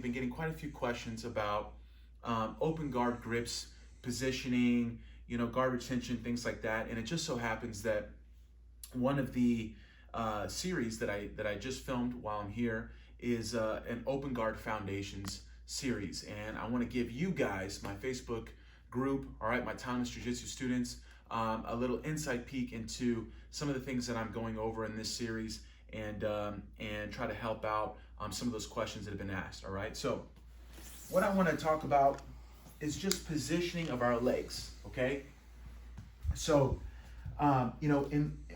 been getting quite a few questions about open guard grips, positioning, guard retention, things like that. And it just so happens that one of the series that I just filmed while I'm here is an open guard foundations series, and I want to give you guys, my Facebook group, all right, my Timeless Jiu Jitsu students, a little inside peek into some of the things that I'm going over in this series, and try to help out some of those questions that have been asked. All right, so what I want to talk about is just positioning of our legs. Okay, so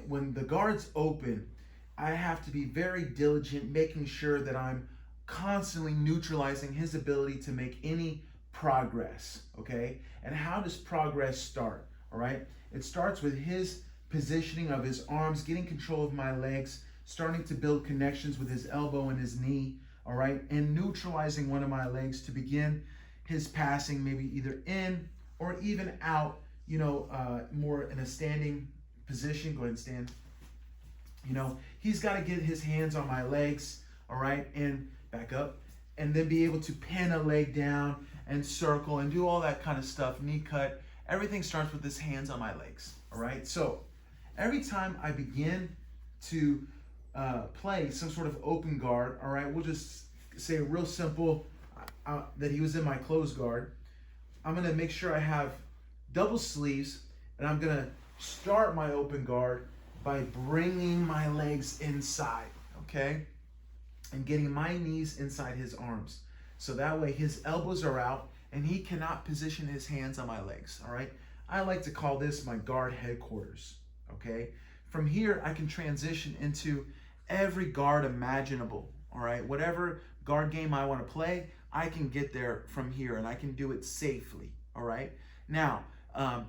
when the guard's open, I have to be very diligent, making sure that I'm constantly neutralizing his ability to make any progress. Okay, and how does progress start? All right, it starts with his positioning of his arms, getting control of my legs, starting to build connections with his elbow and his knee, all right, and neutralizing one of my legs to begin his passing, maybe either in or even out, more in a standing position. Go ahead and stand. He's got to get his hands on my legs, all right, and back up, and then be able to pin a leg down and circle and do all that kind of stuff, knee cut. Everything starts with his hands on my legs, all right? So every time I begin to play some sort of open guard, all right, we'll just say real simple that he was in my closed guard. I'm going to make sure I have double sleeves, and I'm going to start my open guard by bringing my legs inside, okay? And getting my knees inside his arms. So that way his elbows are out and he cannot position his hands on my legs, all right? I like to call this my guard headquarters, okay? From here, I can transition into every guard imaginable, all right? Whatever guard game I want to play, I can get there from here, and I can do it safely, all right? Now,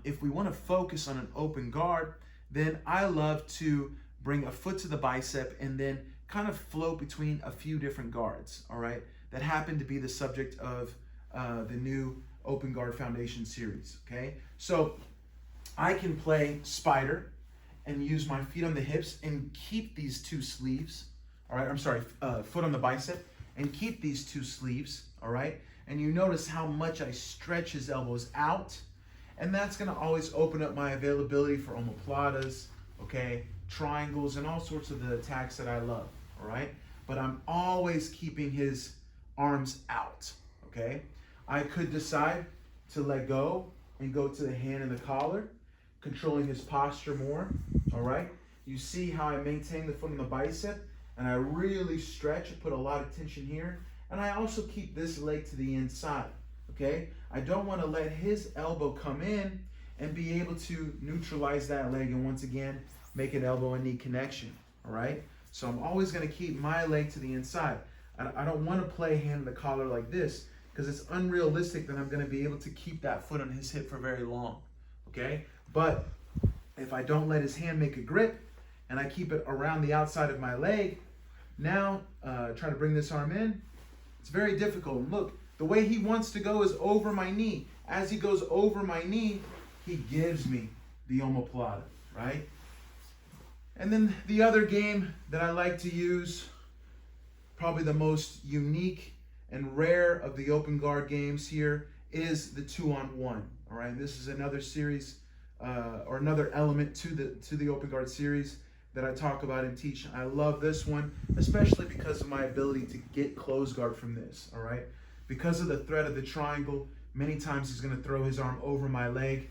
if we want to focus on an open guard, then I love to bring a foot to the bicep and then kind of float between a few different guards, all right, that happen to be the subject of the new Open Guard Foundation series, okay? So I can play spider and use my feet on the hips and keep these two sleeves, all right, foot on the bicep and keep these two sleeves, all right? And you notice how much I stretch his elbows out, and that's gonna always open up my availability for omoplatas, okay, triangles, and all sorts of the attacks that I love, all right? But I'm always keeping his arms out, okay? I could decide to let go and go to the hand and the collar, controlling his posture more, all right? You see how I maintain the foot on the bicep, and I really stretch, I put a lot of tension here, and I also keep this leg to the inside, okay? I don't want to let his elbow come in and be able to neutralize that leg and once again, make an elbow and knee connection, all right? So I'm always going to keep my leg to the inside. I don't want to play hand in the collar like this because it's unrealistic that I'm going to be able to keep that foot on his hip for very long, okay? But if I don't let his hand make a grip and I keep it around the outside of my leg, now try to bring this arm in, it's very difficult. And look, the way he wants to go is over my knee. As he goes over my knee, he gives me the omoplata, right? And then the other game that I like to use, probably the most unique and rare of the open guard games here, is the 2-on-1. All right, this is another series or another element to the open guard series that I talk about and teach. I love this one, especially because of my ability to get closed guard from this. All right, because of the threat of the triangle, many times he's going to throw his arm over my leg,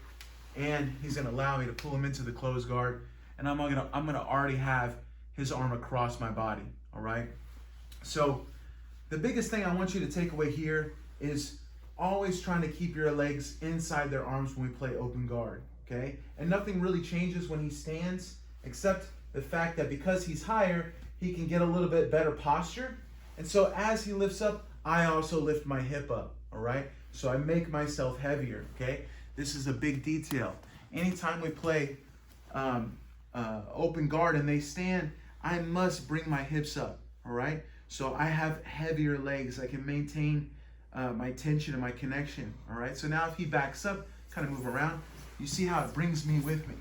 and he's going to allow me to pull him into the closed guard. And I'm gonna already have his arm across my body, all right? So the biggest thing I want you to take away here is always trying to keep your legs inside their arms when we play open guard, okay? And nothing really changes when he stands, except the fact that because he's higher, he can get a little bit better posture. And so as he lifts up, I also lift my hip up, all right? So I make myself heavier, okay? This is a big detail. Anytime we play open guard and they stand, I must bring my hips up, all right? So I have heavier legs. I can maintain my tension and my connection, all right? So now if he backs up, kind of move around, you see how it brings me with me,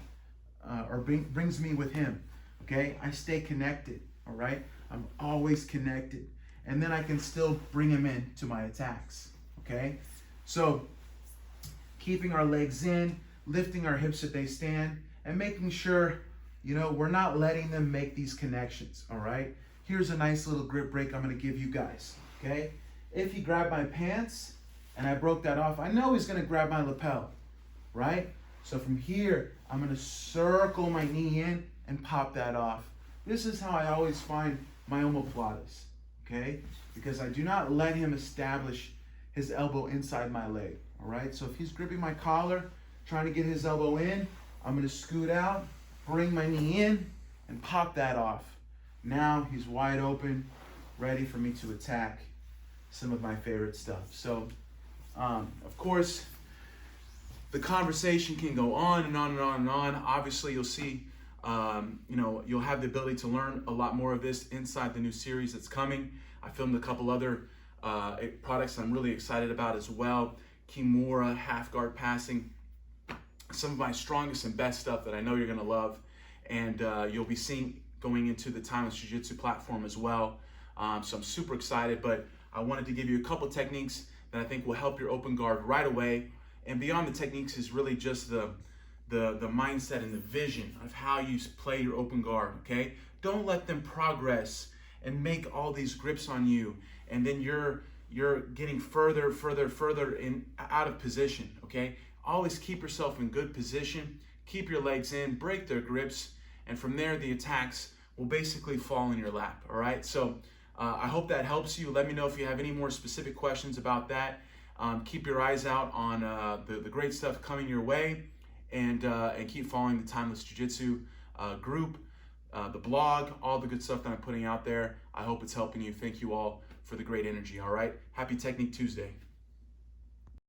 brings me with him, okay? I stay connected, all right? I'm always connected. and then I can still bring him in to my attacks, okay? So keeping our legs in, lifting our hips if they stand, and making sure, you know, we're not letting them make these connections, all right? Here's a nice little grip break I'm gonna give you guys, okay? If he grabbed my pants and I broke that off, I know he's gonna grab my lapel, right? So from here, I'm gonna circle my knee in and pop that off. This is how I always find my omoplatas, okay? Because I do not let him establish his elbow inside my leg, all right? So if he's gripping my collar, trying to get his elbow in, I'm gonna scoot out, bring my knee in, and pop that off. Now he's wide open, ready for me to attack some of my favorite stuff. So, of course, the conversation can go on and on and on and on. Obviously, you'll see, you know, you'll have the ability to learn a lot more of this inside the new series that's coming. I filmed a couple other products I'm really excited about as well. Kimura, half guard passing, some of my strongest and best stuff that I know you're gonna love. And you'll be seeing going into the Timeless Jiu Jitsu platform as well. So I'm super excited, but I wanted to give you a couple techniques that I think will help your open guard right away. And beyond the techniques is really just the mindset and the vision of how you play your open guard, okay? Don't let them progress and make all these grips on you, and then you're getting further in out of position, okay? Always keep yourself in good position, keep your legs in, break their grips, and from there the attacks will basically fall in your lap, all right? So I hope that helps you. Let me know if you have any more specific questions about that. Keep your eyes out on the great stuff coming your way, and keep following the Timeless Jiu Jitsu group, the blog, all the good stuff that I'm putting out there. I hope it's helping you. Thank you all for the great energy, all right? Happy Technique Tuesday.